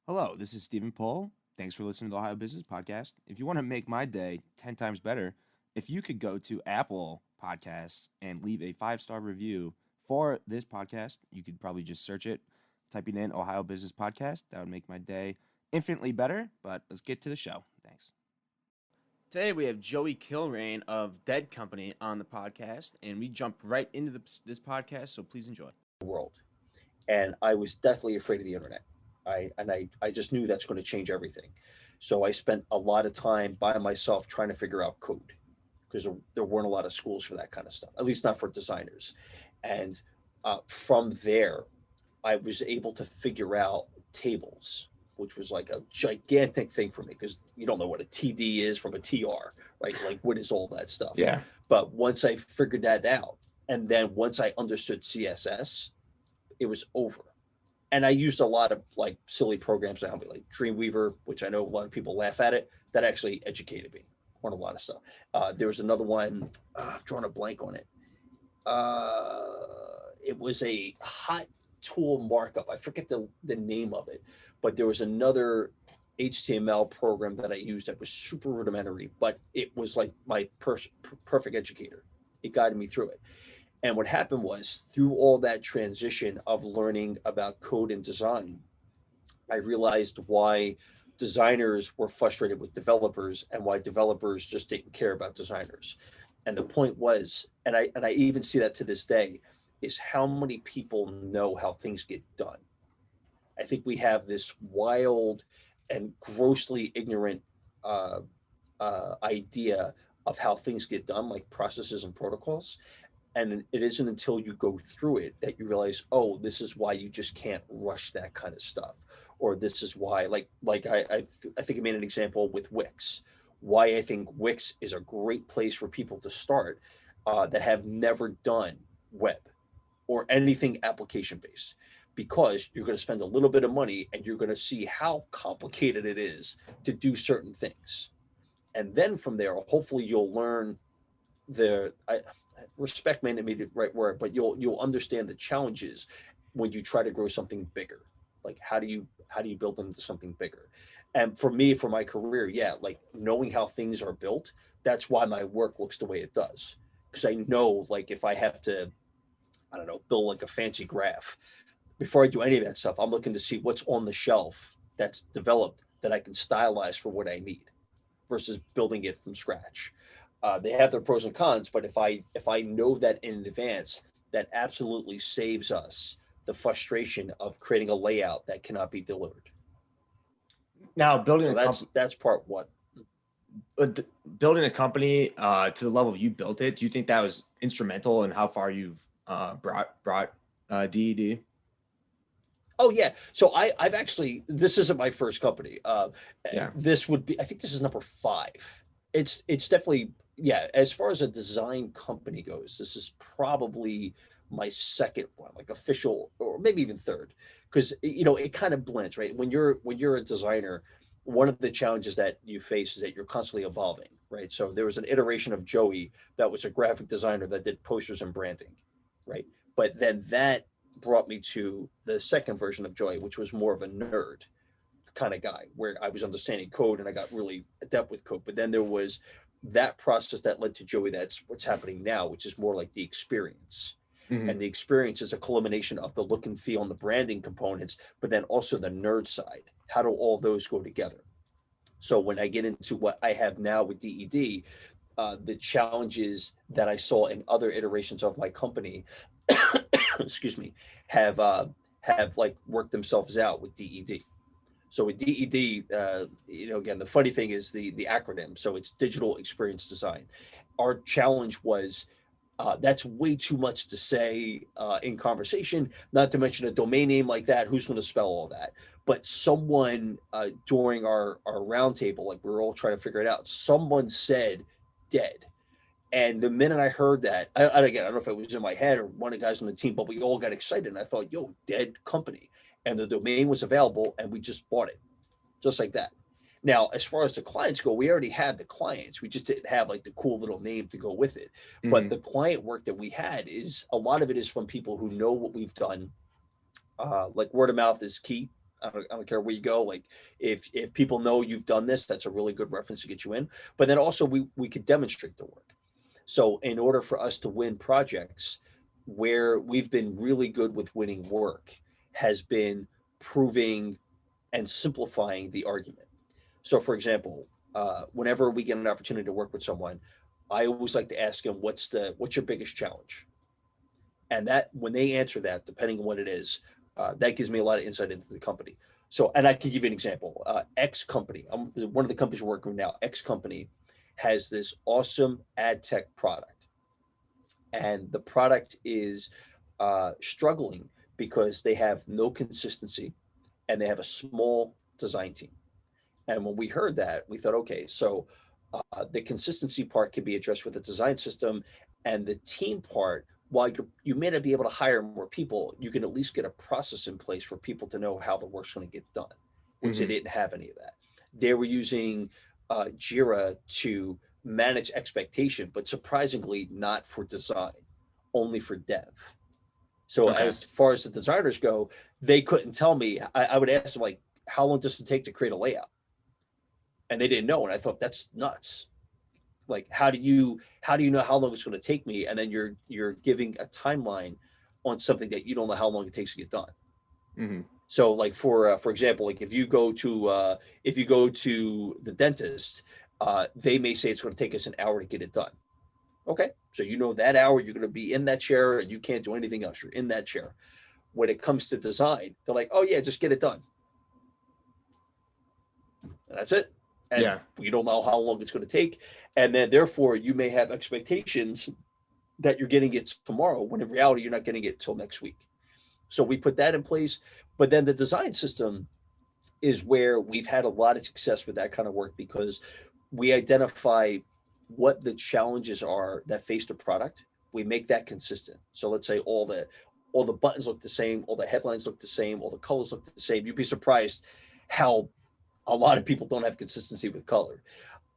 Hello, this is Stephen Pohl. Thanks for listening to the Ohio Business Podcast. If you want to make my day 10 times better, if you could go to Apple Podcasts and leave a 5-star review for this podcast, you could probably just search it, typing in Ohio Business Podcast. That would make my day infinitely better, but let's get to the show. Thanks. Today we have Joey Kilrain of DED Company on the podcast, and we jump right into this podcast, so please enjoy. World. And I was deathly afraid of the internet. I just knew that's going to change everything. So I spent a lot of time by myself trying to figure out code because there weren't a lot of schools for that kind of stuff, at least not for designers. And from there, I was able to figure out tables, which was like a gigantic thing for me because you don't know what a TD is from a TR, right? Like, what is all that stuff? Yeah. But once I figured that out, and then once I understood CSS, it was over. And I used a lot of like silly programs to help me, like Dreamweaver, which I know a lot of people laugh at it. That actually educated me on a lot of stuff. There was another one, I'm drawing a blank on it. It was a hot tool markup. I forget the name of it, but there was another HTML program that I used that was super rudimentary, but it was like my perfect educator. It guided me through it. And what happened was through all that transition of learning about code and design, I realized why designers were frustrated with developers and why developers just didn't care about designers. And the point was, and I even see that to this day, is how many people know how things get done. I think we have this wild and grossly ignorant idea of how things get done, like processes and protocols. And it isn't until you go through it that you realize, oh, this is why you just can't rush that kind of stuff. Or this is why, I think I made an example with Wix, why I think Wix is a great place for people to start that have never done web or anything application based, because you're going to spend a little bit of money and you're going to see how complicated it is to do certain things. And then from there, hopefully you'll learn respect may not be the right word, but you'll understand the challenges when you try to grow something bigger. Like how do you build them into something bigger? And for me, for my career, yeah, like knowing how things are built, that's why my work looks the way it does. Because I know, like, if I have to, I don't know, build like a fancy graph, before I do any of that stuff, I'm looking to see what's on the shelf that's developed that I can stylize for what I need versus building it from scratch. They have their pros and cons, but if I know that in advance, that absolutely saves us the frustration of creating a layout that cannot be delivered. Now, building So a that's company. that's part one. Building a company to the level you built it, do you think that was instrumental in how far you've brought DED? Oh yeah. So I've actually, this isn't my first company. Yeah. This would be, I think this is number 5. It's definitely, yeah. As far as a design company goes, this is probably my second one, like official, or maybe even third, because it kind of blends, right? When you're a designer, one of the challenges that you face is that you're constantly evolving, right? So there was an iteration of Joey that was a graphic designer that did posters and branding, right? But then that brought me to the second version of Joey, which was more of a nerd kind of guy, where I was understanding code and I got really adept with code. But then there was that process that led to Joey. That's what's happening now, which is more like the experience. Hmm. And the experience is a culmination of the look and feel and the branding components, but then also the nerd side. How do all those go together? So when I get into what I have now with DED, the challenges that I saw in other iterations of my company, excuse me, have have like worked themselves out with DED. So with DED, again, the funny thing is the acronym. So it's Digital Experience Design. Our challenge was, that's way too much to say in conversation. Not to mention a domain name like that. Who's going to spell all that? But someone during our roundtable, like we were all trying to figure it out, someone said "dead." And the minute I heard that, again, I don't know if it was in my head or one of the guys on the team, but we all got excited. And I thought, yo, dead company. And the domain was available and we just bought it just like that. Now, as far as the clients go, we already had the clients. We just didn't have like the cool little name to go with it. But Hmm. the client work that we had is a lot of it is from people who know what we've done. Like word of mouth is key. I don't care where you go. Like if people know you've done this, that's a really good reference to get you in. But then also we could demonstrate the work. So in order for us to win projects, where we've been really good with winning work has been proving and simplifying the argument. So for example, whenever we get an opportunity to work with someone, I always like to ask them, what's your biggest challenge? And that when they answer that, depending on what it is, that gives me a lot of insight into the company. So, and I can give you an example. X company, one of the companies we're working with now, X company has this awesome ad tech product, and the product is struggling because they have no consistency and they have a small design team. And when we heard that, we thought, okay, so the consistency part can be addressed with the design system, and the team part, while you may not be able to hire more people, you can at least get a process in place for people to know how the work's going to get done, which they didn't have any of that. They were using Jira to manage expectation, but surprisingly not for design, only for dev. So Okay. as far as the designers go, they couldn't tell me. I would ask them, like, how long does it take to create a layout? And they didn't know. And I thought, that's nuts. Like, how do you know how long it's going to take me? And then you're giving a timeline on something that you don't know how long it takes to get done. Mm-hmm. So like for example, like if you go to the dentist, they may say it's going to take us an hour to get it done. Okay, so you know that hour you're going to be in that chair and you can't do anything else. You're in that chair. When it comes to design, they're like, oh yeah, just get it done. And that's it. And Yeah. you don't know how long it's going to take. And then therefore you may have expectations that you're getting it tomorrow, when in reality you're not getting it till next week. So we put that in place. But then the design system is where we've had a lot of success with that kind of work, because we identify what the challenges are that face the product. We make that consistent. So let's say all the buttons look the same, all the headlines look the same, all the colors look the same. You'd be surprised how a lot of people don't have consistency with color.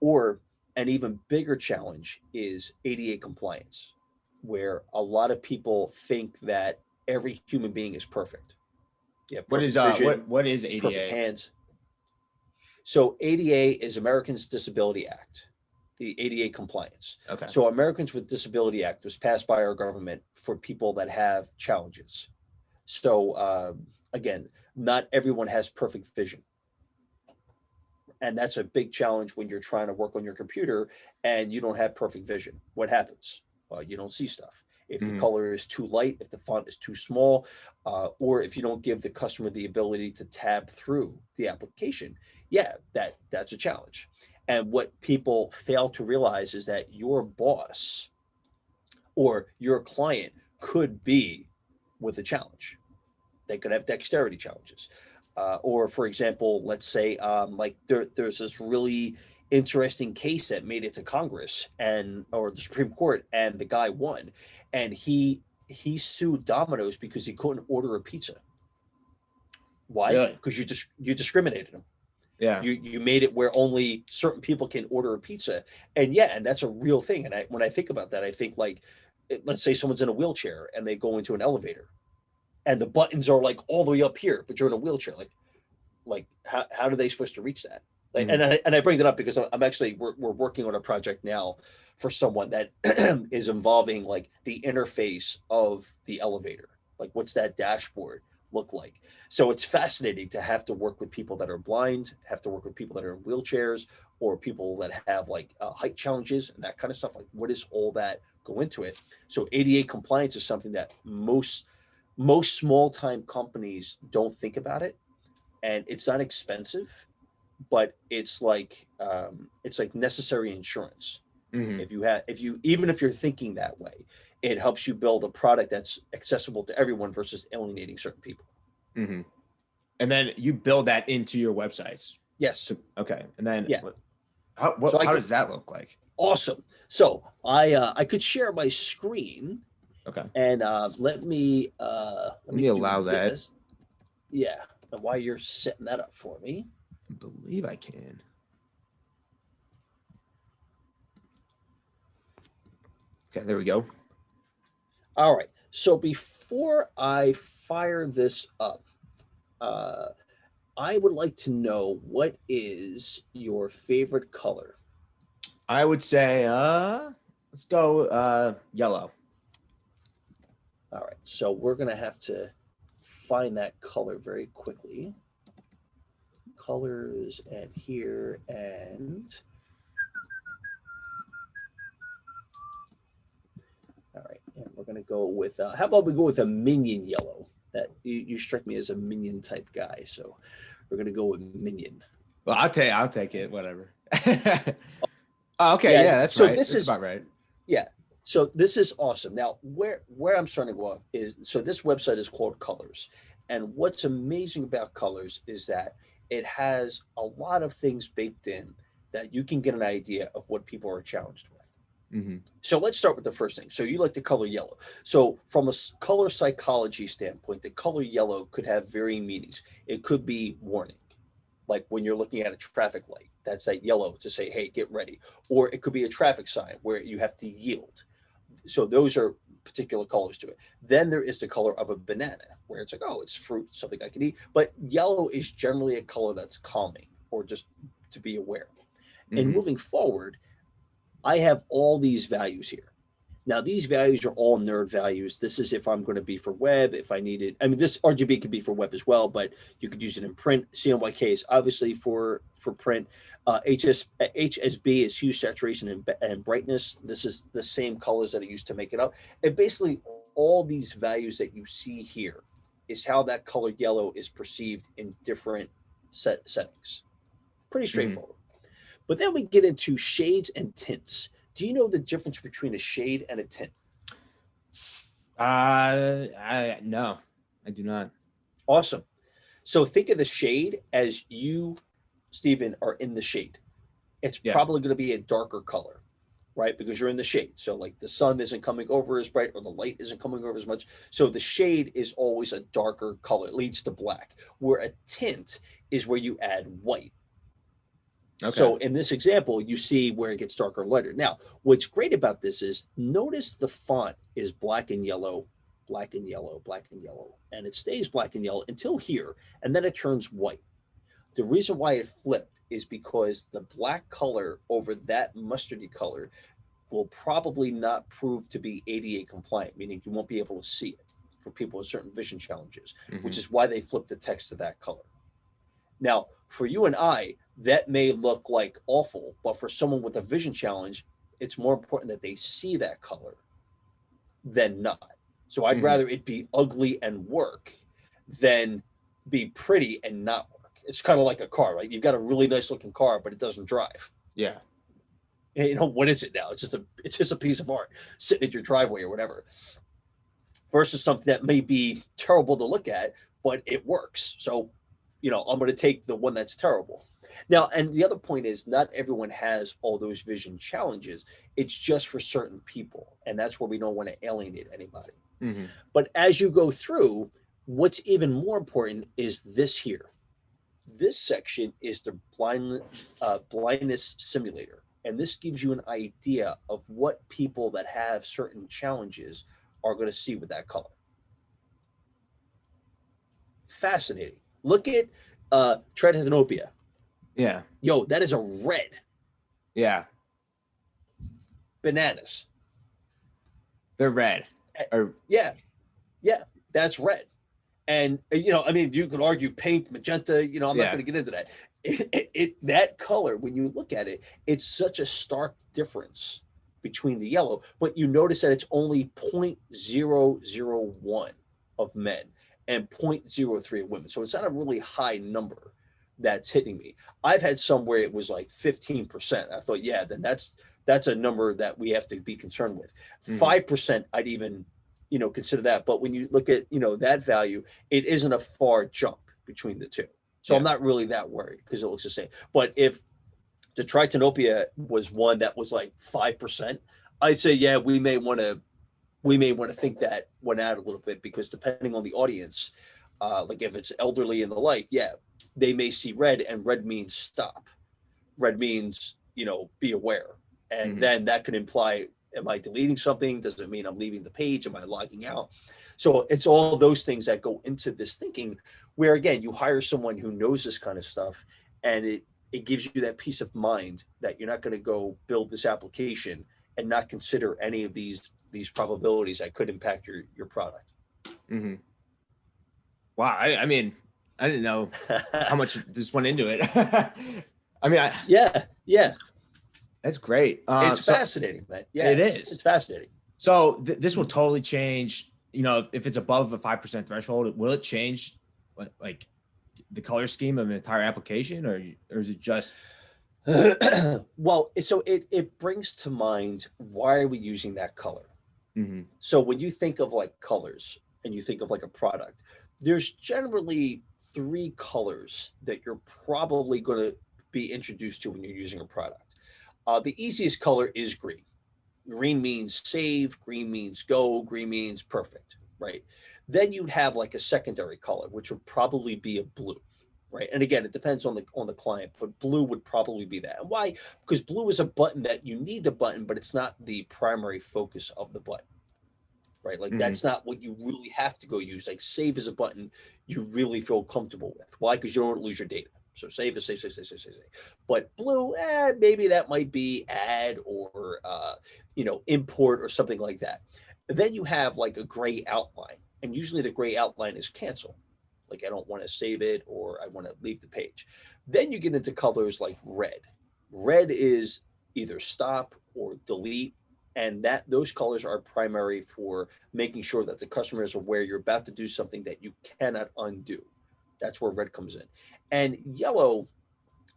Or an even bigger challenge is ADA compliance, where a lot of people think that every human being is perfect. Yeah, What perfect is vision, what is perfect ADA? hands. So ADA is Americans Disability Act, the ADA compliance. Okay. So Americans with Disability Act was passed by our government for people that have challenges. So again, not everyone has perfect vision. And that's a big challenge when you're trying to work on your computer and you don't have perfect vision. What happens? Well, you don't see stuff. If the color is too light, if the font is too small, or if you don't give the customer the ability to tab through the application, yeah, that's a challenge. And what people fail to realize is that your boss or your client could be with a challenge. They could have dexterity challenges. Or for example, let's say like there's this really interesting case that made it to Congress or the Supreme Court, and the guy won, and he sued Domino's because he couldn't order a pizza. Why? Really? Because you discriminated him. Yeah. You made it where only certain people can order a pizza, and that's a real thing. And when I think about that, I think like, let's say someone's in a wheelchair and they go into an elevator, and the buttons are like all the way up here, but you're in a wheelchair. Like how are they supposed to reach that? Like, and I bring that up because I'm actually we're working on a project now for someone that is involving like the interface of the elevator. Like, what's that dashboard look like? So it's fascinating to have to work with people that are blind, have to work with people that are in wheelchairs, or people that have like height challenges and that kind of stuff. Like, what does all that go into it? So ADA compliance is something that most small time companies don't think about it, and it's not expensive, but it's like necessary insurance. Even if you're thinking that way, it helps you build a product that's accessible to everyone versus alienating certain people. And then you build that into your websites. Yes. Okay. And then how does that look like? Awesome. So I could share my screen. Okay. And let me allow that. Yeah. And while you're setting that up for me, I believe I can. Okay, there we go. All right. So before I fire this up, I would like to know, what is your favorite color? I would say, let's go yellow. All right, so we're gonna have to find that color very quickly. Colors and here, and all right, and we're gonna go with how about we go with a minion yellow? That you strike me as a minion type guy, so we're gonna go with minion. Well, I'll take it. Whatever. Oh, okay, Yeah, yeah, that's so right. this That's is about right. yeah. So this is awesome. Now, where I'm starting to go off is, so this website is called Colors, and what's amazing about Colors is that it has a lot of things baked in that you can get an idea of what people are challenged with. Mm-hmm. So let's start with the first thing. So you like the color yellow. So from a color psychology standpoint, the color yellow could have varying meanings. It could be warning, like when you're looking at a traffic light, that's that yellow to say, hey, get ready. Or it could be a traffic sign where you have to yield. So those are particular colors to it. Then there is the color of a banana, where it's like, oh, it's fruit, something I can eat. But yellow is generally a color that's calming, or just to be aware. And Mm-hmm. moving forward, I have all these values here. Now, these values are all nerd values. This is if I'm going to be for web, if I need it. I mean, this RGB could be for web as well, but you could use it in print. CMYK is obviously for print. HSB is hue, saturation, and brightness. This is the same colors that I used to make it up. And basically, all these values that you see here is how that color yellow is perceived in different settings. Pretty Mm-hmm. straightforward. But then we get into shades and tints. Do you know the difference between a shade and a tint? No, I do not. Awesome. So think of the shade as you, Stephen, are in the shade. It's Yeah. probably going to be a darker color, right? Because you're in the shade. So like the sun isn't coming over as bright, or the light isn't coming over as much. So the shade is always a darker color. It leads to black. Where a tint is where you add white. Okay. So in this example, you see where it gets darker and lighter. Now, what's great about this is, notice the font is black and yellow, black and yellow, black and yellow, and it stays black and yellow until here, and then it turns white. The reason why it flipped is because the black color over that mustardy color will probably not prove to be ADA compliant, meaning you won't be able to see it for people with certain vision challenges, Mm-hmm. which is why they flipped the text to that color. Now, for you and I, that may look like awful, but for someone with a vision challenge, it's more important that they see that color than not. So I'd Mm-hmm. rather it be ugly and work than be pretty and not work. It's kind of like a car, right? You've got a really nice looking car, but it doesn't drive. Yeah. And, you know, what is it now? It's just a piece of art sitting at your driveway or whatever. Versus something that may be terrible to look at, but it works. So, you know, I'm going to take the one that's terrible. Now, and the other point is, not everyone has all those vision challenges. It's just for certain people. And that's where we don't want to alienate anybody. Mm-hmm. But as you go through, what's even more important is this here. This section is the blindness simulator. And this gives you an idea of what people that have certain challenges are going to see with that color. Fascinating. Look at Tritanopia. Yeah. Yo, that is a red. Yeah. Bananas. They're red. Or Yeah, that's red. And you know, I mean, you could argue pink, magenta. You know, I'm not Yeah. going to get into that. That color, when you look at it, it's such a stark difference between the yellow. But you notice that it's only 0.001 of men and 0.03 of women. So it's not a really high number that's hitting me. I've had some where it was like 15%. I thought, yeah, then that's a number that we have to be concerned with. 5%, I'd even, you know, consider that. But when you look at, you know, that value, it isn't a far jump between the two. So I'm not really that worried because it looks the same. But if the Tritanopia was one that was like 5%, I'd say, yeah, we may want to think that one out a little bit, because depending on the audience, like if it's elderly and the like, yeah, they may see red, and red means stop. Red means, you know, be aware. And then that could imply Am I deleting something? Does it mean I'm leaving the page? Am I logging out? So it's all those things that go into this thinking, where again, you hire someone who knows this kind of stuff, and it gives you that peace of mind that you're not going to go build this application and not consider any of these probabilities that could impact your product. Mm-hmm. Wow. I mean, I didn't know how much just went into it. I mean, yeah. That's great. It's fascinating, man. Yeah, it's fascinating. So this will totally change, you know, if it's above a 5% threshold, will it change like the color scheme of an entire application, or is it just? Well, so it brings to mind, why are we using that color? Mm-hmm. So when you think of like colors and you think of like a product, there's generally 3 colors that you're probably going to be introduced to when you're using a product. The easiest color is green. Green means save, green means go, green means perfect, right? Then you'd have like a secondary color, which would probably be a blue, right? And again, it depends on the client, but blue would probably be that. And why? Because blue is a button that you need the button, but it's not the primary focus of the button, right? Like that's not what you really have to go use. Like save is a button you really feel comfortable with. Why? Because you don't want to lose your data. So save is save. But blue, maybe that might be add or import or something like that. And then you have like a gray outline, and usually the gray outline is cancel. Like I don't want to save it, or I want to leave the page. Then you get into colors like red. Red is either stop or delete, and those colors are primary for making sure that the customer is aware you're about to do something that you cannot undo. That's where red comes in. And yellow,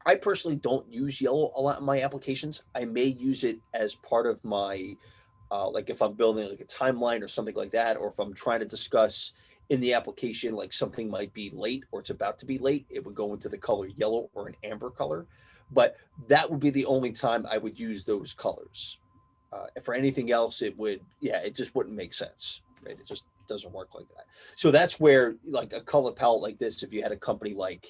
I personally don't use yellow a lot in my applications. I may use it as part of my, like if I'm building like a timeline or something like that, or if I'm trying to discuss in the application, like something might be late or it's about to be late, it would go into the color yellow or an amber color. But that would be the only time I would use those colors. For anything else, it just wouldn't make sense, right? It just doesn't work like that. So that's where like a color palette like this, if you had a company like,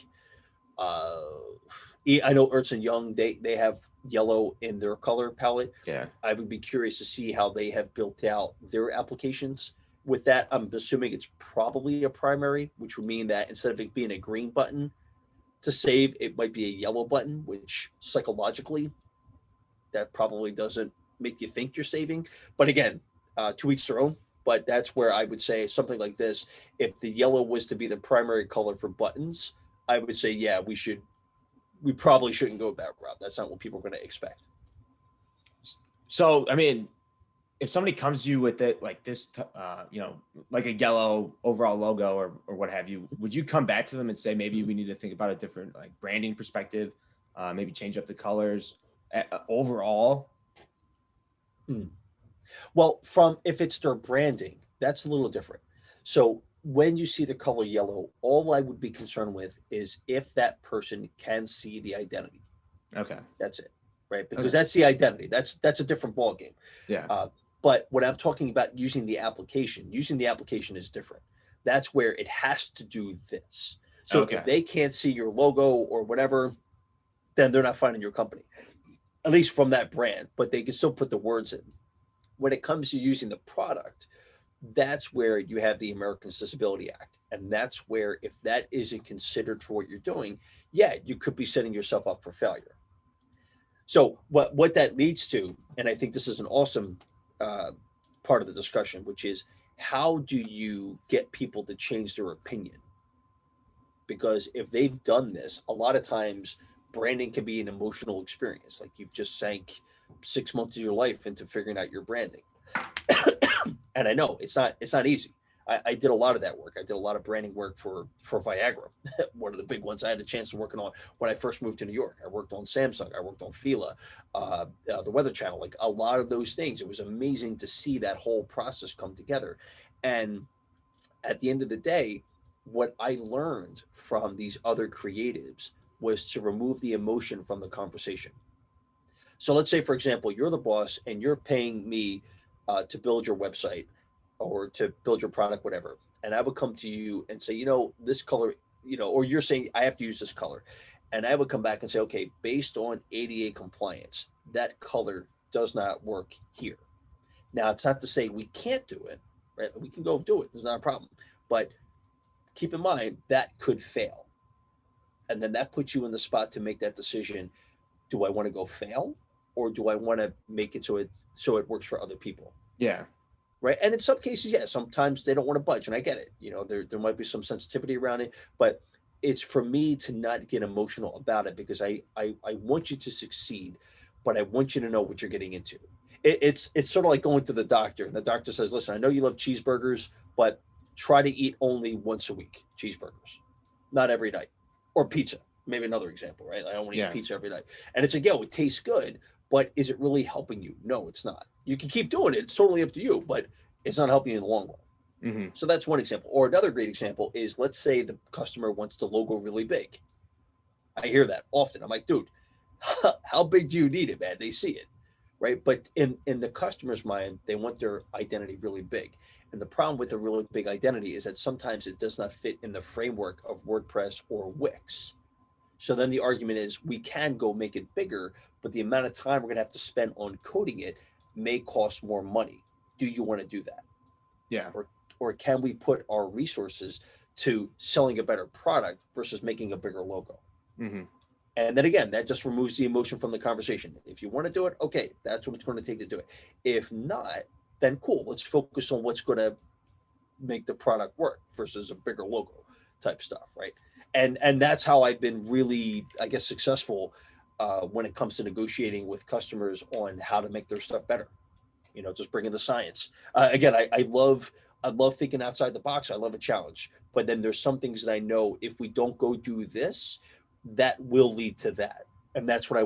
I know Ernst & Young, they have yellow in their color palette. Yeah. I would be curious to see how they have built out their applications with that. I'm assuming it's probably a primary, which would mean that instead of it being a green button to save, it might be a yellow button, which psychologically, that probably doesn't make you think you're saving. But again, to each their own. But that's where I would say something like this. If the yellow was to be the primary color for buttons, I would say, yeah, we probably shouldn't go that route. That's not what people are going to expect. So, I mean, if somebody comes to you with it like this, like a yellow overall logo or what have you, would you come back to them and say, maybe we need to think about a different like branding perspective, maybe change up the colors overall? Well, if it's their branding, that's a little different. So when you see the color yellow, all I would be concerned with is if that person can see the identity. Okay. That's it, right? Because that's the identity. That's a different ballgame. Yeah. But when I'm talking about using the application is different. That's where it has to do this. So if they can't see your logo or whatever, then they're not finding your company, at least from that brand, but they can still put the words in. When it comes to using the product, that's where you have the Americans with Disabilities Act. And that's where, if that isn't considered for what you're doing, you could be setting yourself up for failure. So what that leads to, and I think this is an awesome part of the discussion, which is how do you get people to change their opinion? Because if they've done this, a lot of times branding can be an emotional experience. Like you've just sank 6 months of your life into figuring out your branding. And I know it's not easy. I did a lot of that work. I did a lot of branding work for Viagra, one of the big ones I had a chance of working on when I first moved to New York. I worked on Samsung. I worked on Fila, the Weather Channel, like a lot of those things. It was amazing to see that whole process come together. And at the end of the day, what I learned from these other creatives was to remove the emotion from the conversation. So let's say, for example, you're the boss and you're paying me to build your website or to build your product, whatever. And I would come to you and say, this color, or you're saying I have to use this color. And I would come back and say, okay, based on ADA compliance, that color does not work here. Now, it's not to say we can't do it, right? We can go do it. There's not a problem. But keep in mind that could fail. And then that puts you in the spot to make that decision. Do I want to go fail, or do I want to make it so it works for other people? Yeah. Right. And in some cases, yeah, sometimes they don't want to budge. And I get it. There might be some sensitivity around it, but it's for me to not get emotional about it, because I want you to succeed, but I want you to know what you're getting into. It's sort of like going to the doctor, and the doctor says, listen, I know you love cheeseburgers, but try to eat only once a week, cheeseburgers, not every night, or pizza. Maybe another example, right? I don't want to eat pizza every night. And it's like, yo, it tastes good, but is it really helping you? No, it's not. You can keep doing it. It's totally up to you, but it's not helping you in the long run. Mm-hmm. So that's one example. Or another great example is, let's say the customer wants the logo really big. I hear that often. I'm like, dude, how big do you need it, man? They see it, right? But in the customer's mind, they want their identity really big. And the problem with a really big identity is that sometimes it does not fit in the framework of WordPress or Wix. So then the argument is, we can go make it bigger, but the amount of time we're going to have to spend on coding it may cost more money. Do you want to do that? Yeah. Or can we put our resources to selling a better product versus making a bigger logo? Mm-hmm. And then again, that just removes the emotion from the conversation. If you want to do it, okay, that's what it's going to take to do it. If not, then cool. Let's focus on what's going to make the product work versus a bigger logo type stuff, right? And that's how I've been really, I guess, successful when it comes to negotiating with customers on how to make their stuff better. Just bringing the science. Again, I love thinking outside the box. I love a challenge. But then there's some things that I know, if we don't go do this, that will lead to that. And that's what I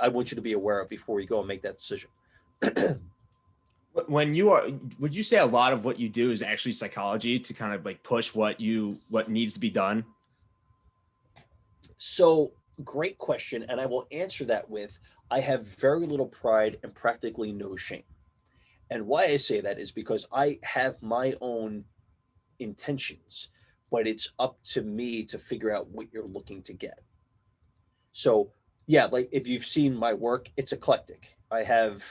want you to be aware of before you go and make that decision. When would you say a lot of what you do is actually psychology to kind of like push what needs to be done? So, great question. And I will answer that with, I have very little pride and practically no shame. And why I say that is because I have my own intentions, but it's up to me to figure out what you're looking to get. So, yeah, like if you've seen my work, it's eclectic. I have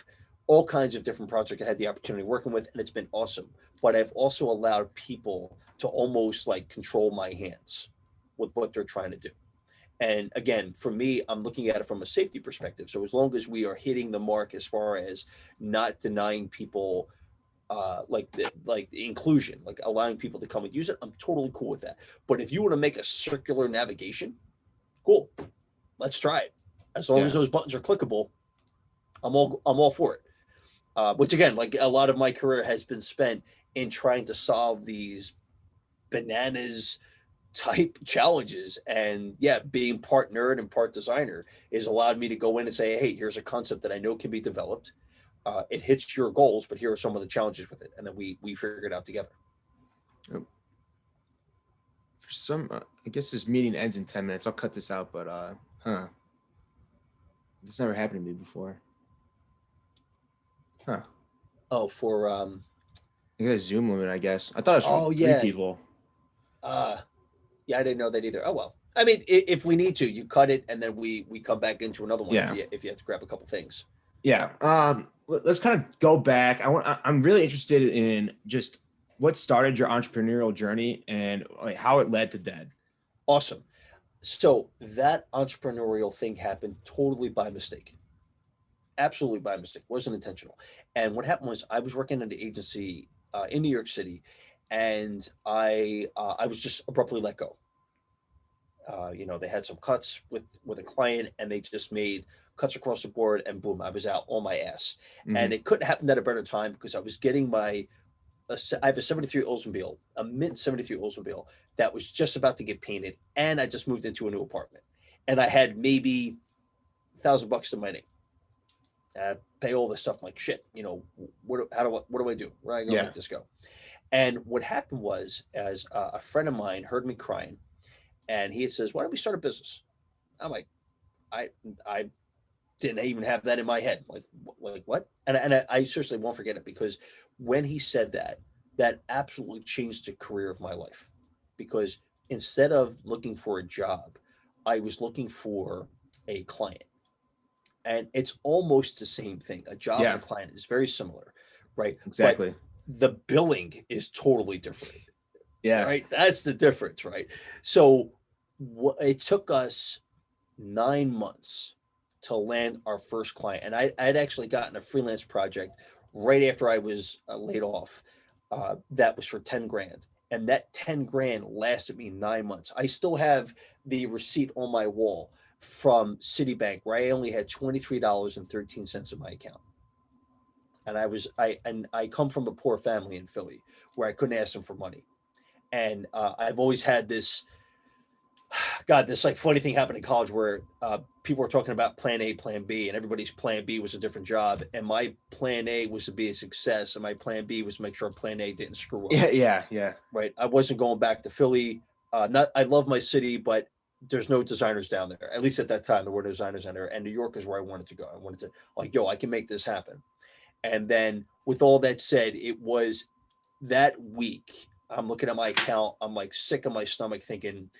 all kinds of different projects I had the opportunity of working with, and it's been awesome. But I've also allowed people to almost like control my hands with what they're trying to do. And again, for me, I'm looking at it from a safety perspective. So as long as we are hitting the mark as far as not denying people like the inclusion, like allowing people to come and use it, I'm totally cool with that. But if you want to make a circular navigation, cool, let's try it. As long as those buttons are clickable, I'm all for it. Which again, like a lot of my career has been spent in trying to solve these bananas type challenges. And yeah, being part nerd and part designer is allowed me to go in and say, hey, here's a concept that I know can be developed. It hits your goals, but here are some of the challenges with it. And then we figure it out together. For some, I guess this meeting ends in 10 minutes. I'll cut this out, but this never happened to me before. Huh. Oh, for I got a Zoom limit, I guess. I thought it was for 3 people. Yeah, I didn't know that either. Oh well. I mean, if we need to, you cut it and then we come back into another one. Yeah. If you have to grab a couple things. Yeah. Let's kind of go back. I'm really interested in just what started your entrepreneurial journey and like how it led to DED. Awesome. So that entrepreneurial thing happened totally by mistake. Absolutely by mistake. Wasn't intentional. And what happened was, I was working at an agency in New York City, and I was just abruptly let go. They had some cuts with a client, and they just made cuts across the board, and boom, I was out on my ass. Mm-hmm. And it couldn't happen at a better time, because I was getting I have a 73 Oldsmobile, a mint 73 Oldsmobile that was just about to get painted, and I just moved into a new apartment, and I had maybe $1,000 in my name. Pay all this stuff. I'm like, shit, what do I do? Where do I go make this go? And what happened was, as a friend of mine heard me crying, and he says, why don't we start a business? I'm like, I didn't even have that in my head. Like what? And I seriously won't forget it, because when he said that, that absolutely changed the career of my life. Because instead of looking for a job, I was looking for a client. And it's almost the same thing. A job and a client is very similar, right? But Exactly. the billing is totally different, Yeah. right? That's the difference, right? So it took us 9 months to land our first client. And I'd actually gotten a freelance project right after I was laid off. That was for 10 grand. And that 10 grand lasted me 9 months. I still have the receipt on my wall from Citibank where I only had $23.13 in my account. And I come from a poor family in Philly where I couldn't ask them for money. And I've always had this God, this like funny thing happened in college where people were talking about plan A, plan B, and everybody's plan B was a different job. And my plan A was to be a success, and my plan B was to make sure plan A didn't screw up. Yeah. Right. I wasn't going back to Philly. Not I love my city, but there's no designers down there. At least at that time, there were no designers down there. And New York is where I wanted to go. I wanted to like, yo, I can make this happen. And then with all that said, it was that week. I'm looking at my account. I'm like sick in my stomach thinking,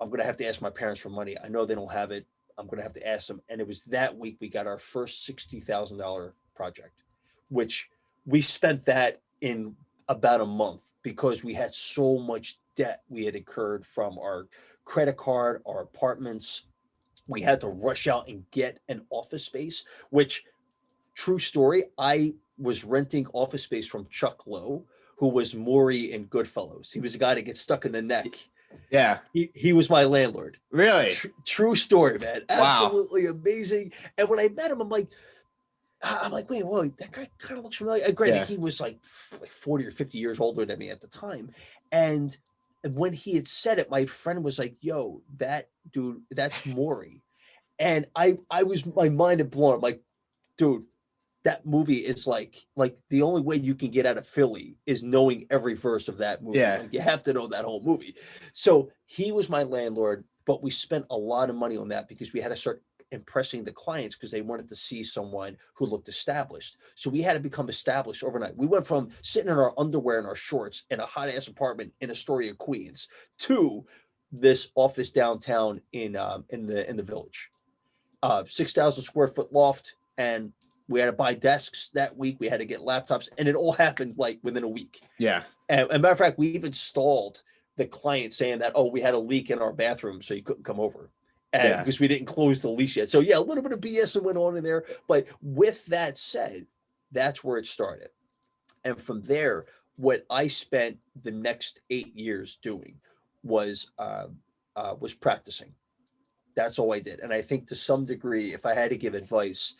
I'm going to have to ask my parents for money. I know they don't have it. I'm going to have to ask them. And it was that week we got our first $60,000 project, which we spent that in about a month because we had so much debt we had incurred from our credit card, our apartments. We had to rush out and get an office space, which, true story, I was renting office space from Chuck Lowe, who was Maury in Goodfellas. He was a guy that gets stuck in the neck. Yeah. He was my landlord. Really? True story, man. Wow. Absolutely amazing. And when I met him, I'm like, wait, whoa, that guy kind of looks familiar. And granted, Yeah. he was like 40 or 50 years older than me at the time. And when he had said it, my friend was like, yo, that dude, that's Maury. And I was, my mind had blown. I'm like, dude, that movie is like the only way you can get out of Philly is knowing every verse of that movie. Yeah. Like you have to know that whole movie. So he was my landlord, but we spent a lot of money on that because we had to start impressing the clients because they wanted to see someone who looked established. So we had to become established overnight. We went from sitting in our underwear and our shorts in a hot ass apartment in Astoria, Queens, to this office downtown in the village. 6,000 square foot loft, and we had to buy desks that week. We had to get laptops, and it all happened like within a week. Yeah. And a matter of fact, we've installed the client saying that, oh, we had a leak in our bathroom, so you couldn't come over. And because we didn't close the lease yet. So yeah, a little bit of BS went on in there. But with that said, that's where it started. And from there, what I spent the next 8 years doing was practicing. That's all I did. And I think to some degree, if I had to give advice,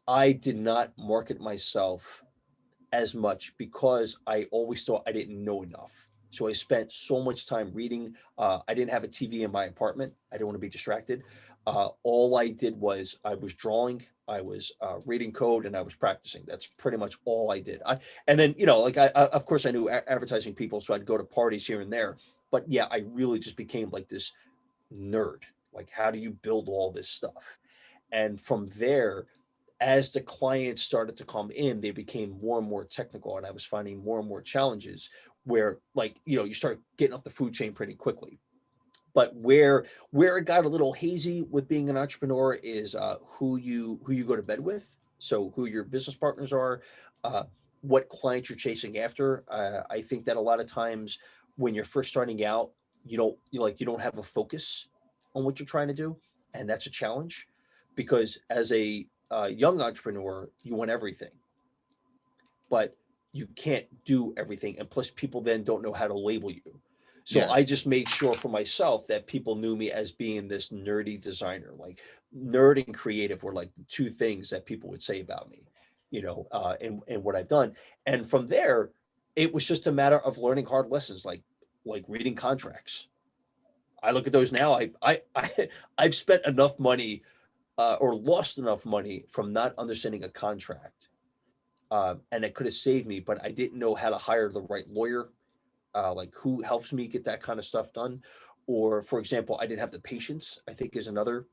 I did not market myself as much because I always thought I didn't know enough. So I spent so much time reading. I didn't have a TV in my apartment. I didn't want to be distracted. All I did was I was drawing, I was reading code, and I was practicing. That's pretty much all I did. And then, like I of course I knew advertising people, so I'd go to parties here and there. But yeah, I really just became like this nerd. Like, how do you build all this stuff? And from there, as the clients started to come in, they became more and more technical, and I was finding more and more challenges where, like, you start getting up the food chain pretty quickly. But where it got a little hazy with being an entrepreneur is who you go to bed with. So who your business partners are, uh, what clients you're chasing after. I think that a lot of times when you're first starting out, you don't have a focus on what you're trying to do, and that's a challenge because as a young entrepreneur, you want everything, but you can't do everything. And plus, people then don't know how to label you. So Yeah. I just made sure for myself that people knew me as being this nerdy designer. Like nerd and creative were like the two things that people would say about me, and what I've done. And from there, it was just a matter of learning hard lessons, like reading contracts. I look at those now. I've spent enough money or lost enough money from not understanding a contract, and it could have saved me, but I didn't know how to hire the right lawyer, like who helps me get that kind of stuff done. Or, for example, I didn't have the patience, I think is another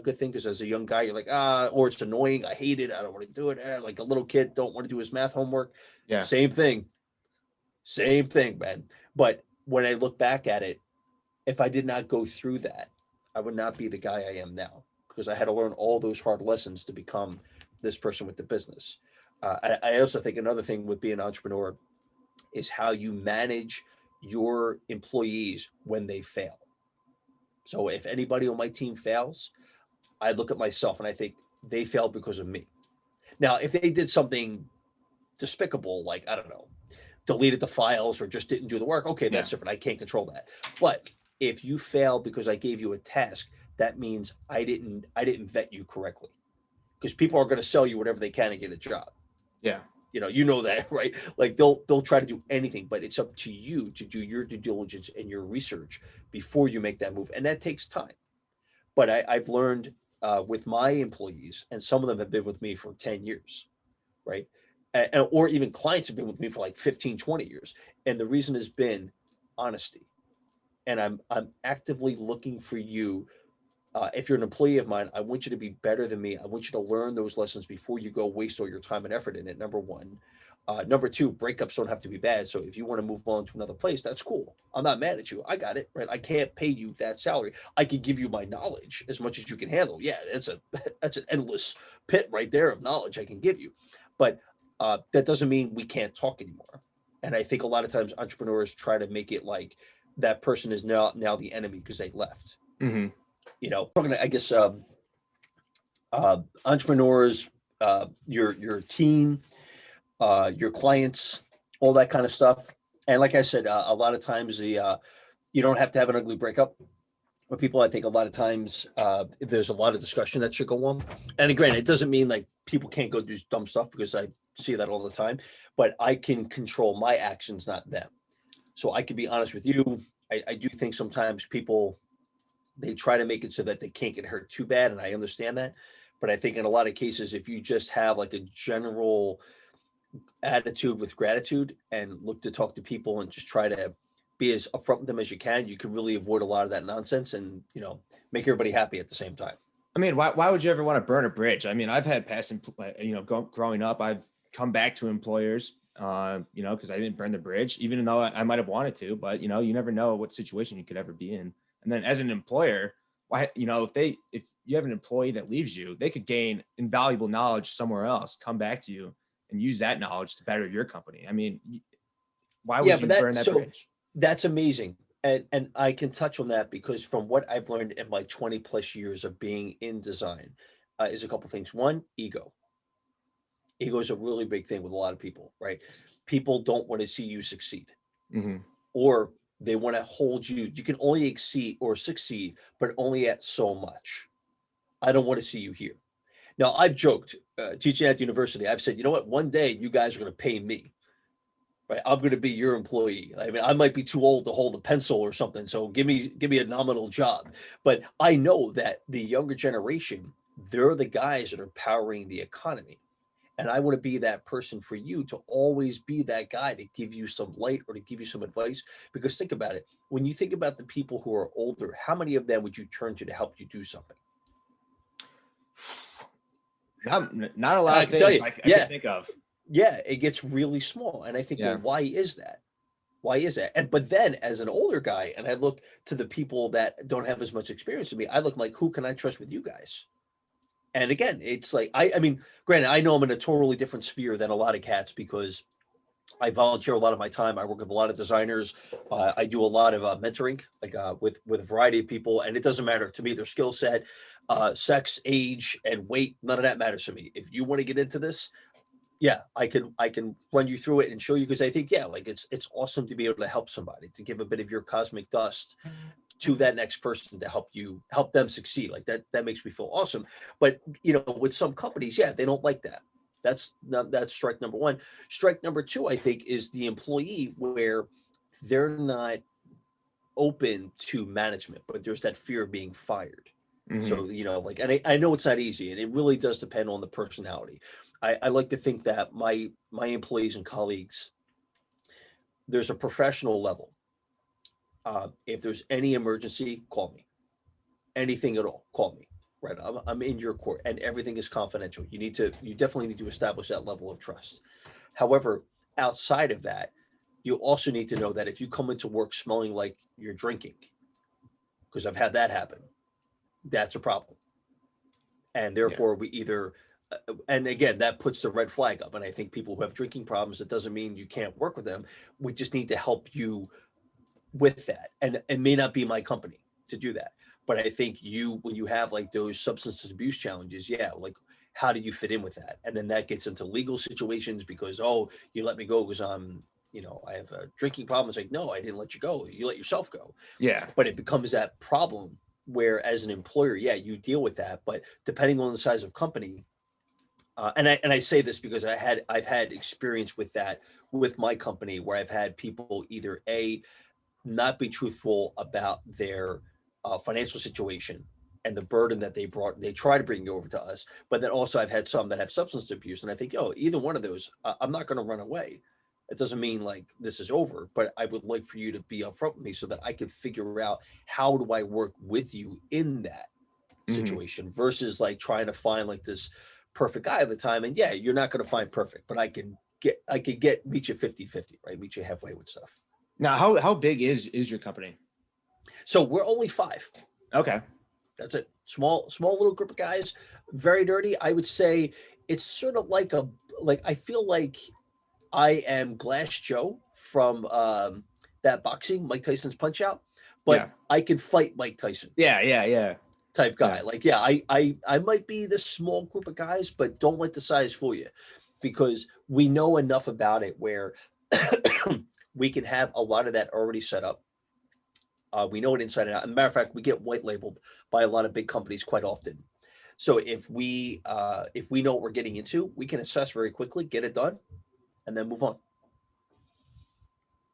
good thing, because as a young guy, you're like, or it's annoying. I hate it. I don't want to do it. Like a little kid, don't want to do his math homework. Yeah. Same thing. Same thing, man. But when I look back at it, if I did not go through that, I would not be the guy I am now because I had to learn all those hard lessons to become this person with the business. I also think another thing with being an entrepreneur is how you manage your employees when they fail. So if anybody on my team fails, I look at myself and I think they failed because of me. Now, if they did something despicable, like, I don't know, deleted the files or just didn't do the work, okay, Yeah. that's different. I can't control that. But if you fail because I gave you a task, that means I didn't vet you correctly. Because people are going to sell you whatever they can to get a job. Yeah. You know that, right? Like they'll try to do anything, but it's up to you to do your due diligence and your research before you make that move, and that takes time. But I've learned with my employees, and some of them have been with me for 10 years, right? Or even clients have been with me for like 15, 20 years. And the reason has been honesty. And I'm actively looking for you. If you're an employee of mine, I want you to be better than me. I want you to learn those lessons before you go waste all your time and effort in it. Number one. Number two, breakups don't have to be bad. So if you want to move on to another place, that's cool. I'm not mad at you. I got it, right? I can't pay you that salary. I could give you my knowledge as much as you can handle. Yeah, that's that's an endless pit right there of knowledge I can give you. But that doesn't mean we can't talk anymore. And I think a lot of times entrepreneurs try to make it like that person is now the enemy because they left. Mm-hmm. I guess entrepreneurs, your team, your clients, all that kind of stuff. And like I said, a lot of times you don't have to have an ugly breakup with people. I think a lot of times there's a lot of discussion that should go on. And again, it doesn't mean like people can't go do dumb stuff because I see that all the time, but I can control my actions, not them. So I can be honest with you. I do think sometimes people, they try to make it so that they can't get hurt too bad. And I understand that. But I think in a lot of cases, if you just have like a general attitude with gratitude and look to talk to people and just try to be as upfront with them as you can really avoid a lot of that nonsense and, make everybody happy at the same time. I mean, why would you ever want to burn a bridge? I mean, I've had past, growing up, I've come back to employers, because I didn't burn the bridge, even though I might have wanted to, but, you never know what situation you could ever be in. And then as an employer, why, if you have an employee that leaves you, they could gain invaluable knowledge somewhere else, come back to you and use that knowledge to better your company. I mean, why would you burn that bridge? That's amazing. And I can touch on that because from what I've learned in my 20 plus years of being in design, is a couple things. One, ego. Ego is a really big thing with a lot of people, right? People don't want to see you succeed, Mm-hmm. or they want to hold you. You can only exceed or succeed, but only at so much. I don't want to see you here. Now, I've joked teaching at the university. I've said, you know what? One day you guys are going to pay me, right? I'm going to be your employee. I mean, I might be too old to hold a pencil or something, so give me a nominal job. But I know that the younger generation, they're the guys that are powering the economy. And I want to be that person for you to always be that guy to give you some light or to give you some advice. Because think about it. When you think about the people who are older, how many of them would you turn to help you do something? Not a lot of things I can think of. Yeah, it gets really small. And I think, well, why is that? Why is that? But then as an older guy, and I look to the people that don't have as much experience as me, I look like, who can I trust with you guys? And again, it's like, I mean, granted, I know I'm in a totally different sphere than a lot of cats because I volunteer a lot of my time. I work with a lot of designers. I do a lot of mentoring, like with a variety of people, and it doesn't matter to me their skill set, sex, age, and weight. None of that matters to me. If you want to get into this, yeah, I can run you through it and show you because I think like it's awesome to be able to help somebody, to give a bit of your cosmic dust to that next person to help them succeed. Like that makes me feel awesome. But with some companies, they don't like that. That's strike number one. Strike number two, I think, is the employee where they're not open to management, but there's that fear of being fired. Mm-hmm. So, and I know it's not easy and it really does depend on the personality. I like to think that my employees and colleagues, there's a professional level. If there's any emergency, call me. Anything at all, call me. Right, I'm in your court, and everything is confidential. You definitely need to establish that level of trust. However, outside of that, you also need to know that if you come into work smelling like you're drinking, because I've had that happen, that's a problem. And therefore, we either and again, that puts the red flag up. And I think people who have drinking problems, it doesn't mean you can't work with them. We just need to help you with that. And it may not be my company to do that. But I think when you have like those substance abuse challenges, yeah, like how do you fit in with that? And then that gets into legal situations because, oh, you let me go because I have a drinking problem. It's like, no, I didn't let you go. You let yourself go. Yeah. But it becomes that problem where as an employer, yeah, you deal with that. But depending on the size of company, and I say this because I've had experience with that with my company where I've had people either not be truthful about their financial situation and the burden that they try to bring over to us, but then also I've had some that have substance abuse, and I think, oh, either one of those, I'm not going to run away. It doesn't mean like this is over, but I would like for you to be upfront with me so that I can figure out how do I work with you in that situation versus like trying to find like this perfect guy at the time. And yeah, you're not going to find perfect, but I could meet you 50-50, right? Meet you halfway with stuff. Now, how big is your company? So we're only 5. Okay. That's it. Small little group of guys, very dirty. I would say it's sort of like I feel like I am Glass Joe from that boxing, Mike Tyson's Punch Out, but I can fight Mike Tyson. Yeah. Type guy. Like, yeah, I might be this small group of guys, but don't let the size fool you because we know enough about it where we can have a lot of that already set up. We know it inside and out. As a matter of fact, we get white labeled by a lot of big companies quite often. So if we know what we're getting into, we can assess very quickly, get it done, and then move on.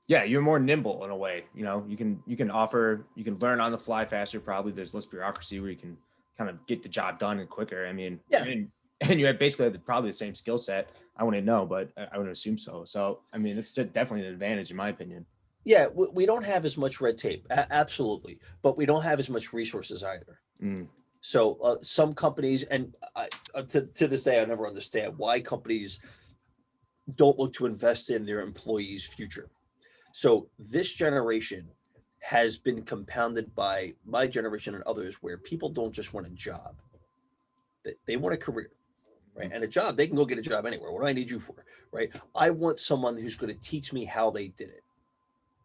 Yeah, you're more nimble in a way. You can learn on the fly faster. Probably there's less bureaucracy where you can kind of get the job done and quicker. I mean, yeah. And you have basically probably the same skill set. I wouldn't know, but I would assume so. So, I mean, it's definitely an advantage in my opinion. Yeah, we don't have as much red tape, absolutely, but we don't have as much resources either. So some companies, and to this day, I never understand why companies don't look to invest in their employees' future. So this generation has been compounded by my generation and others where people don't just want a job. They want a career, right? And a job, they can go get a job anywhere. What do I need you for, right? I want someone who's going to teach me how they did it.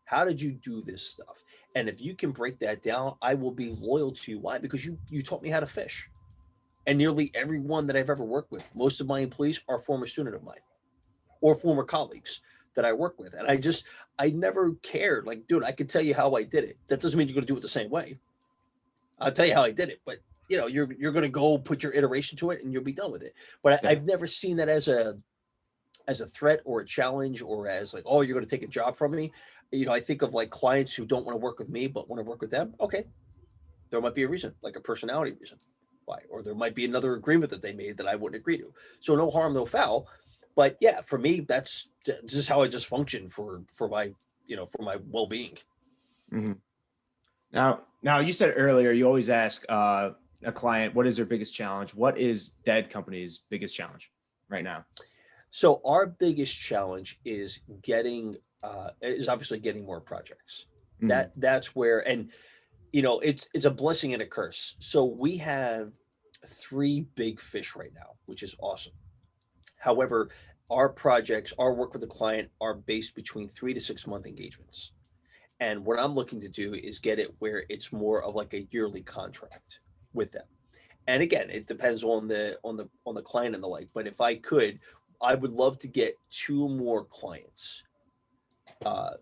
How did you do this stuff? And if you can break that down, I will be loyal to you. Why? Because you taught me how to fish. And nearly everyone that I've ever worked with, most of my employees are former student of mine or former colleagues that I work with. And I never cared. Like, dude, I can tell you how I did it. That doesn't mean you're going to do it the same way. I'll tell you how I did it, but you're going to go put your iteration to it and you'll be done with it. But I've never seen that as a threat or a challenge or as like, oh, you're going to take a job from me. I think of like clients who don't want to work with me, but want to work with them. Okay. There might be a reason, like a personality reason why, or there might be another agreement that they made that I wouldn't agree to. So no harm, no foul. But yeah, for me, this is how I just function for my, for my well-being. Now you said earlier, you always ask a client, what is their biggest challenge? What is DED Company's biggest challenge right now? So our biggest challenge is obviously getting more projects. That's where, and it's a blessing and a curse. So we have 3 big fish right now, which is awesome. However, our work with the client are based between 3 to 6 month engagements. And what I'm looking to do is get it where it's more of like a yearly contract with them. And again, it depends on the client and the like. But if I could, I would love to get 2 more clients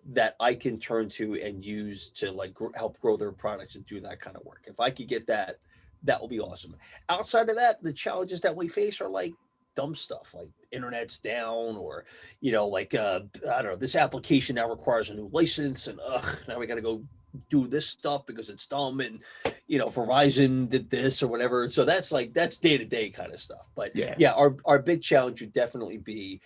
that I can turn to and use to like help grow their products and do that kind of work. If I could get that, that will be awesome. Outside of that, the challenges that we face are like dumb stuff, like internet's down, or I don't know, this application now requires a new license, and now we got to go do this stuff because it's dumb, and Verizon did this or whatever. So that's day-to-day kind of stuff. But yeah, our big challenge would definitely be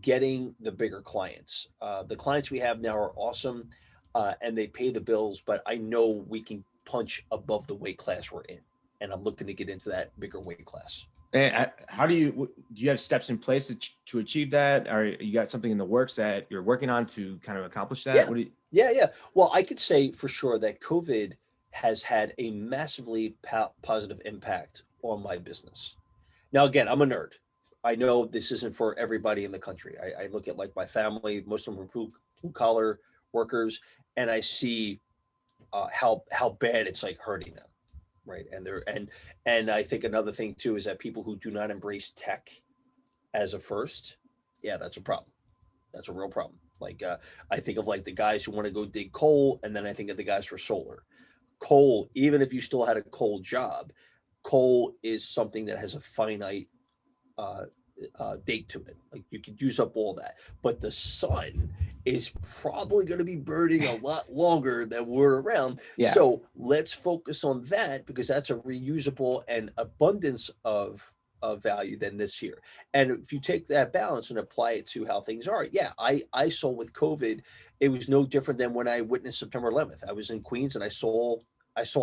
getting the bigger clients. The clients we have now are awesome, and they pay the bills, but I know we can punch above the weight class we're in, and I'm looking to get into that bigger weight class. And how do you have steps in place to achieve that? Or you got something in the works that you're working on to kind of accomplish that? Yeah. Well, I could say for sure that COVID has had a massively positive impact on my business. Now, again, I'm a nerd. I know this isn't for everybody in the country. I look at like my family, most of them are blue collar workers, and I see how bad it's like hurting them, right? And I think another thing too is that people who do not embrace tech as a first, yeah, that's a problem. That's a real problem. Like I think of like the guys who want to go dig coal, and then I think of the guys for solar. Coal, even if you still had a coal job, coal is something that has a finite uh, date to it. Like you could use up all that, but the sun is probably going to be burning a lot longer than we're around. Yeah. So let's focus on that because that's a reusable and abundance of value than this here. And if you take that balance and apply it to how things are, yeah, I saw with COVID, it was no different than when I witnessed September 11th. I was in Queens and I saw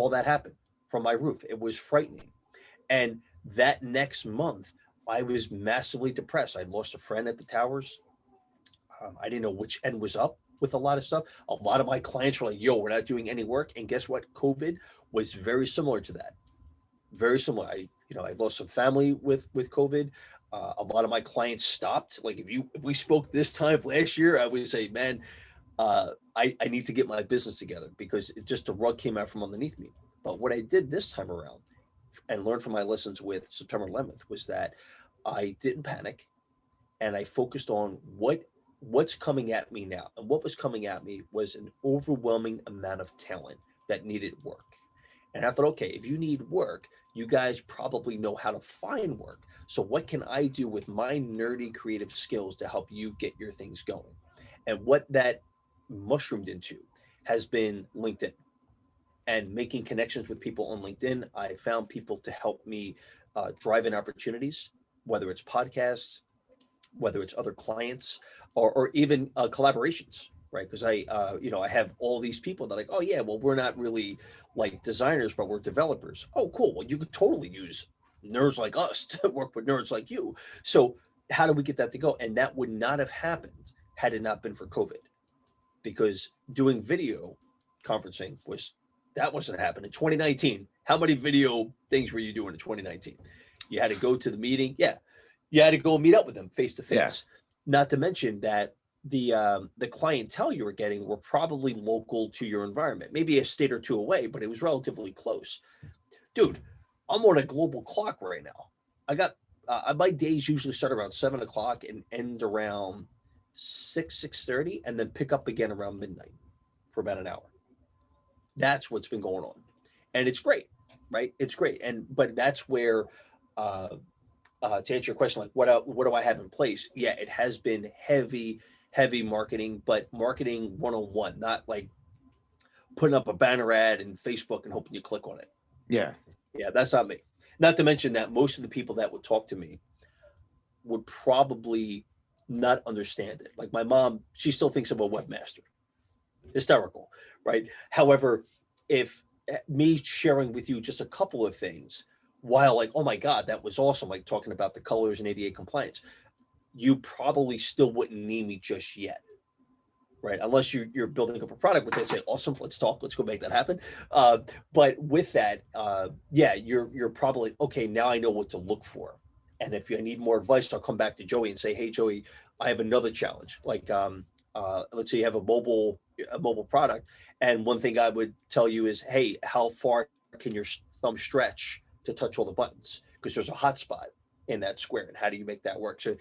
that happen from my roof. It was frightening. And that next month, I was massively depressed. I lost a friend at the towers. I didn't know which end was up with a lot of stuff. A lot of my clients were like, yo, we're not doing any work. And guess what? COVID was very similar to that. Very similar. I lost some family with COVID. A lot of my clients stopped. Like if we spoke this time last year, I would say, man, I need to get my business together because it just the rug came out from underneath me. But what I did this time around and learned from my lessons with September 11th was that I didn't panic and I focused on what's coming at me now. And what was coming at me was an overwhelming amount of talent that needed work. And I thought, okay, if you need work, you guys probably know how to find work. So what can I do with my nerdy creative skills to help you get your things going? And what that mushroomed into has been LinkedIn and making connections with people on LinkedIn. I found people to help me drive in opportunities, whether it's podcasts, whether it's other clients, or even collaborations, right? Because I have all these people that are like, oh yeah, well we're not really like designers, but we're developers. Oh cool, well you could totally use nerds like us to work with nerds like you. So how do we get that to go? And that would not have happened had it not been for COVID, because doing video conferencing wasn't happening in 2019. How many video things were you doing in 2019? You had to go to the meeting. Yeah, you had to go and meet up with them face to face. Not to mention that the clientele you were getting were probably local to your environment, maybe a state or two away, but it was relatively close. Dude, I'm on a global clock right now. I got my days usually start around 7 o'clock and end around 6:30, and then pick up again around midnight for about an hour. That's what's been going on, and it's great, right? It's great, but that's where uh, to answer your question, like what do I have in place? Yeah, it has been heavy marketing, but marketing 101, not like putting up a banner ad in Facebook and hoping you click on it. Yeah. Yeah, that's not me. Not to mention that most of the people that would talk to me would probably not understand it. Like my mom, she still thinks I'm a webmaster. Hysterical, right? However, if me sharing with you just a couple of things, while like, oh my God, that was awesome, like talking about the colors and ADA compliance, you probably still wouldn't need me just yet, right? Unless you're building up a product, which I say, awesome, let's talk, let's go make that happen. But with that, yeah, you're probably, okay, now I know what to look for. And if I need more advice, I'll come back to Joey and say, hey, Joey, I have another challenge. Like, let's say you have a mobile product. And one thing I would tell you is, hey, how far can your thumb stretch to touch all the buttons? Because there's a hot spot in that square. And how do you make that work? So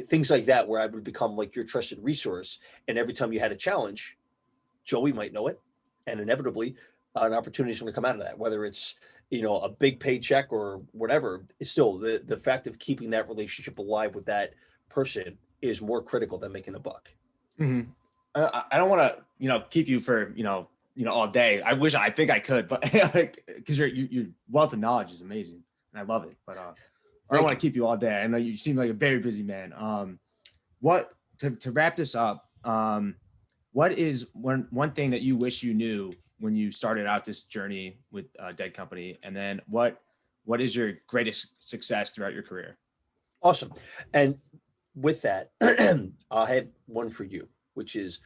things like that, where I would become like your trusted resource. And every time you had a challenge, Joey might know it. And inevitably, an opportunity is going to come out of that, whether it's, a big paycheck or whatever. It's still the fact of keeping that relationship alive with that person is more critical than making a buck. Mm-hmm. I don't want to, keep you for, all day. I think I could, but like, because your wealth of knowledge is amazing and I love it. But I don't want to keep you all day. I know you seem like a very busy man. What to wrap this up? What is one thing that you wish you knew when you started out this journey with DED Company, and then what is your greatest success throughout your career? Awesome. And with that, I have one for you, which is,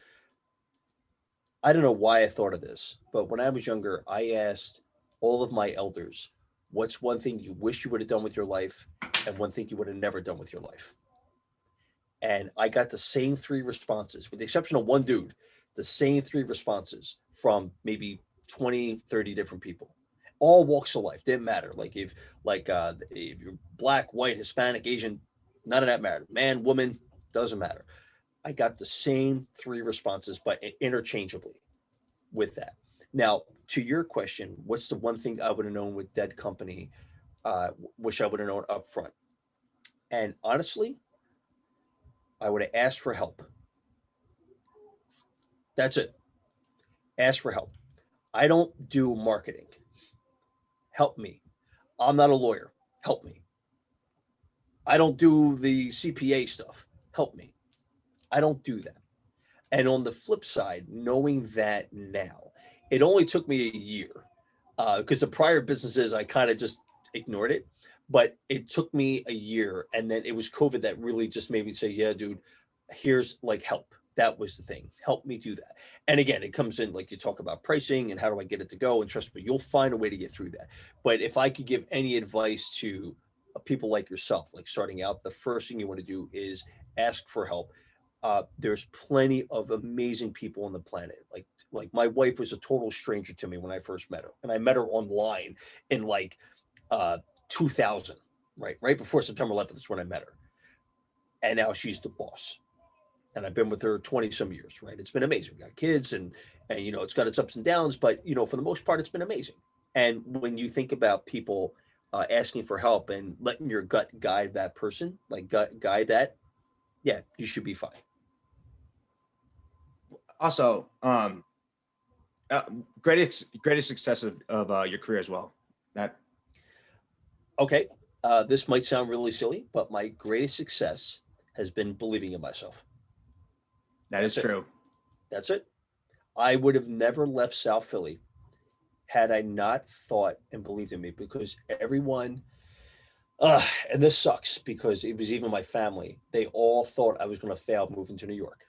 I don't know why I thought of this, but when I was younger, I asked all of my elders, What's one thing you wish you would have done with your life, and one thing you would have never done with your life? And I got the same three responses, with the exception of one dude, the same three responses from maybe 20, 30 different people. All walks of life, didn't matter. If you're black, white, Hispanic, Asian, none of that mattered. Man, woman, doesn't matter. I got the same three responses, but interchangeably with that. Now, to your question, what's the one thing I would have known with Dead Company? Wish I would have known up front. And honestly, I would have asked for help. That's it. Ask for help. I don't do marketing. Help me. I'm not a lawyer. Help me. I don't do the CPA stuff. Help me. I don't do that. And on the flip side, knowing that now, it only took me a year because the prior businesses, I kind of just ignored it. But it took me a year. And then it was COVID that really just made me say, yeah, dude, here's like help. That was the thing. Help me do that. And again, it comes in like you talk about pricing and how do I get it to go? And trust me, you'll find a way to get through that. But if I could give any advice to people like yourself, like starting out, the first thing you want to do is ask for help. There's plenty of amazing people on the planet. Like my wife was a total stranger to me when I first met her, and I met her online in like 2000, right before September 11th is when I met her, and now she's the boss. And I've been with her 20 some years, right? It's been amazing. We got kids and it's got its ups and downs, but for the most part, it's been amazing. And when you think about people asking for help and letting your gut guide that person, like guide that, yeah, you should be fine. Also, greatest success of your career as well. Okay. This might sound really silly, but my greatest success has been believing in myself. That's true. That's it. I would have never left South Philly had I not thought and believed in me, because everyone, and this sucks because it was even my family, they all thought I was going to fail moving to New York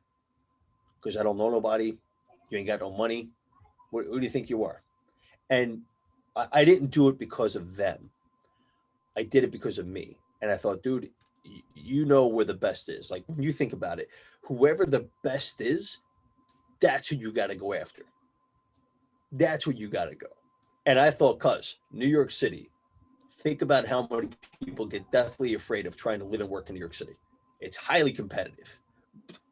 because I don't know nobody. You ain't got no money. Who do you think you are? And I didn't do it because of them. I did it because of me. And I thought, dude, you know where the best is. Like when you think about it, whoever the best is, that's who you got to go after. That's where you got to go. And I thought, cuz New York City, think about how many people get deathly afraid of trying to live and work in New York City. It's highly competitive.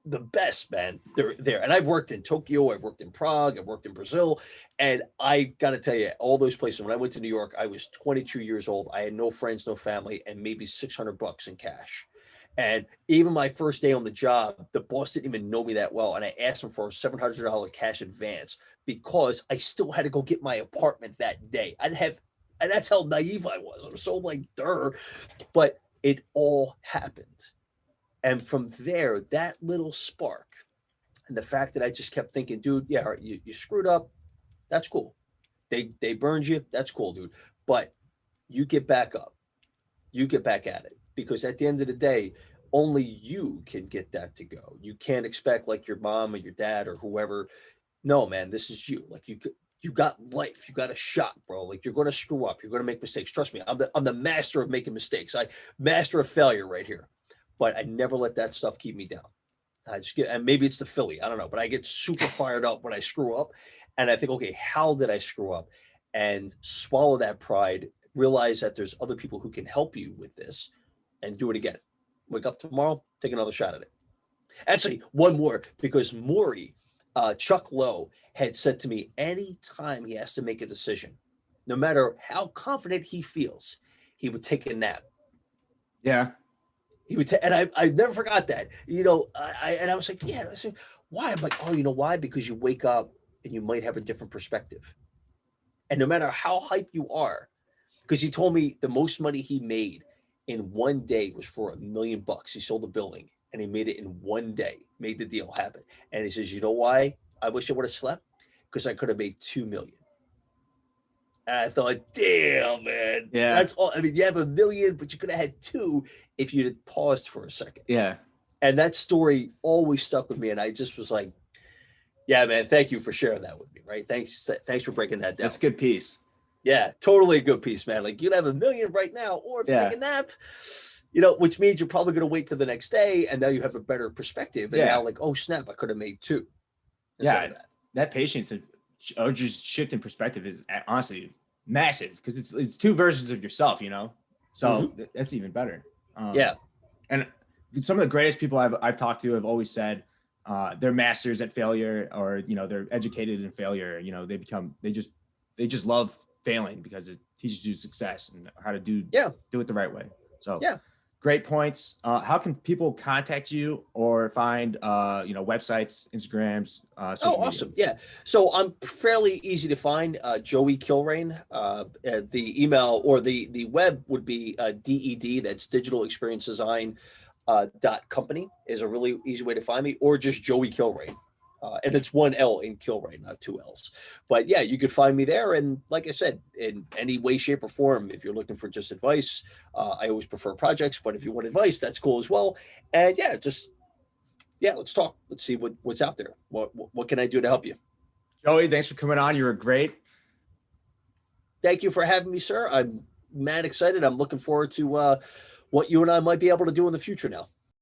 The best, man, they're there. And I've worked in Tokyo, I've worked in Prague, I've worked in Brazil. And I got to tell you, all those places, when I went to New York, I was 22 years old. I had no friends, no family, and maybe $600 in cash. And even my first day on the job, the boss didn't even know me that well. And I asked him for a $700 cash advance because I still had to go get my apartment that day. I didn't have, and that's how naive I was. I was so like, durr. But it all happened. And from there, that little spark and the fact that I just kept thinking, dude, yeah, you screwed up. That's cool. They burned you. That's cool, dude. But you get back up. You get back at it. Because at the end of the day, only you can get that to go. You can't expect like your mom or your dad or whoever. No, man, this is you. Like you got life. You got a shot, bro. Like you're going to screw up. You're going to make mistakes. Trust me, I'm the master of making mistakes. I master of failure right here. But I never let that stuff keep me down. I just get, and maybe it's the Philly, I don't know, but I get super fired up when I screw up. And I think, okay, how did I screw up? And swallow that pride, realize that there's other people who can help you with this, and do it again. Wake up tomorrow, take another shot at it. Actually, one more, because Maury, Chuck Lowe, had said to me, anytime he has to make a decision, no matter how confident he feels, he would take a nap. Yeah. He would and I never forgot that. I was like, yeah. I said, why? I'm like, oh, you know why? Because you wake up and you might have a different perspective. And no matter how hype you are, because he told me the most money he made in one day was for $1 million. He sold the building and he made it in one day, made the deal happen. And he says, you know why I wish I would have slept? Because I could have made $2 million. And I thought, damn, man. Yeah. That's all. I mean, you have $1 million, but you could have had 2 if you'd had paused for a second. Yeah. And that story always stuck with me. And I just was like, yeah, man, thank you for sharing that with me. Right. Thanks for breaking that down. That's a good piece. Yeah, totally a good piece, man. Like, you'd have $1 million right now, or if you Yeah. take a nap, which means you're probably going to wait till the next day, and now you have a better perspective. And Yeah. now, like, oh snap, I could have made two instead Yeah. of that. That patience or just shift in perspective is honestly massive, because it's two versions of yourself, so that's even better. Yeah. And some of the greatest people I've talked to have always said they're masters at failure, or they're educated in failure. They just love failing because it teaches you success and how to do it the right way. So yeah. Great points. How can people contact you or find, websites, Instagrams, social media? Awesome. Yeah. So I'm fairly easy to find, Joey Kilrain. The email or the web would be DED, that's Digital Experience Design .company is a really easy way to find me, or just Joey Kilrain. And it's 1 L in Kilrain, not 2 L's. But yeah, you could find me there. And like I said, in any way, shape, or form, if you're looking for just advice, I always prefer projects, but if you want advice, that's cool as well. And let's talk. Let's see what's out there. What can I do to help you? Joey, thanks for coming on. You were great. Thank you for having me, sir. I'm mad excited. I'm looking forward to what you and I might be able to do in the future now.